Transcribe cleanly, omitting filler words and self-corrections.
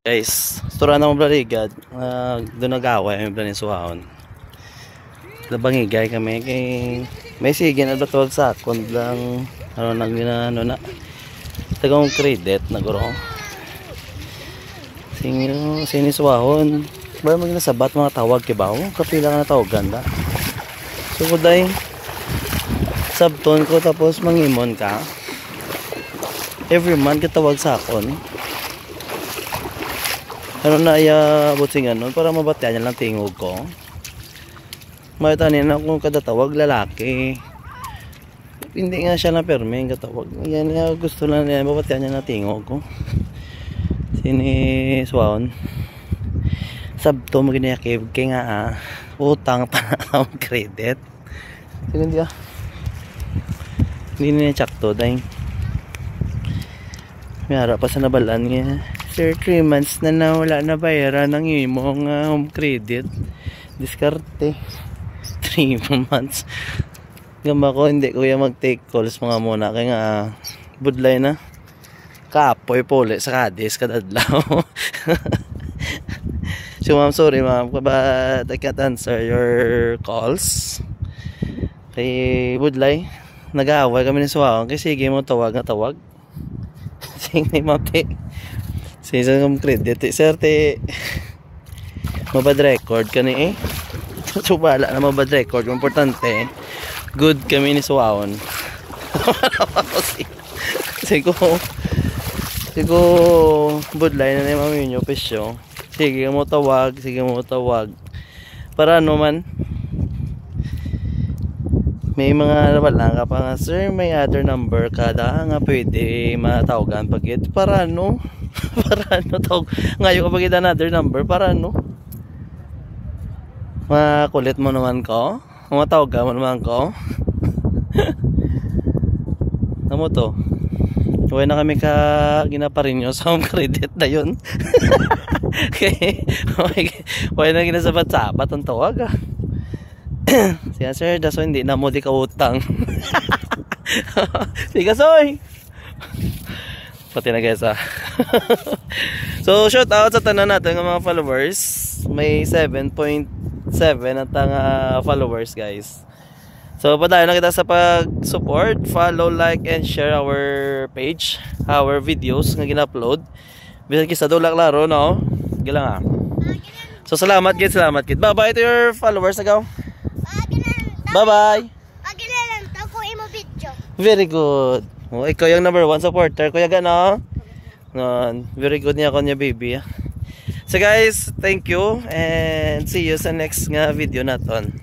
Guys, istorya na mo blaligad. Doon nag-away yung planisuhon. Labangigay kami kay may sige na batawag sa akon lang ano na tagang credit na guro. Sinisuhon. Ba magnasabat mga tawag kibaw, kapila ka na tawagan da. So kuday sabton ko tapos mangimon ka. Every month katawag sa akon. Ano na buting ano para mabatyan niya lang tingog ko. Maitanin ako kadatawag lalaki. Hindi nga siya na perme katawag. Yan nga gusto lang niya mabatyan niya lang tingog ko. Siniswaon. Sabto maginayakib kay nga utang pa na credit. Sige dia. Hindi niya tsakto dahil. May harap pa sa nabalan niya. Sir, 3 months na wala na bayaran ng imong home credit. Diskarte. 3 months. Gamba ko, hindi kuya mag-take calls mga muna. Kaya nga, budlay na. Kapoy po ulit sa kadis, kadadlaw. So ma'am, sorry ma'am. But I can't answer your calls. Kay budlay, nag-aaway kami ni Suwawang. Kasi sige mo tawag na tawag. Sige ma'am, season ng credit sir te mabad record ka ni so bala na mabad record importante good kami ni Suwawon. Sigo budlay na ni mami nyo pesyo sige mo tawag para ano man may mga wala ka pa nga sir may other number kada nga pwede matawagan pag ito para ano para ano tawag ngayon kapag another number para ano makulit mo naman ko matawag mo naman ko. Tamo to huwag na kami ka ginaparin nyo sa home credit na yun. Okay huwag na ginasabat-sabat ang tawag siya sir daso hindi na mo di ka utang. Sige soy pati na guys So shout out sa tanan natin ng mga followers. May 7.7 at ang followers guys. So padayon na kita sa pag-support, follow, like and share our page, our videos nga gina-upload. Bisan kisa do laro no. Gilang So salamat guys, Bye bye to your followers agaw. Bye bye. Very good. Oh, ikaw yung number 1 supporter. Kuya gano? Very good niya niya baby. So guys, thank you and see you sa next nga video naton.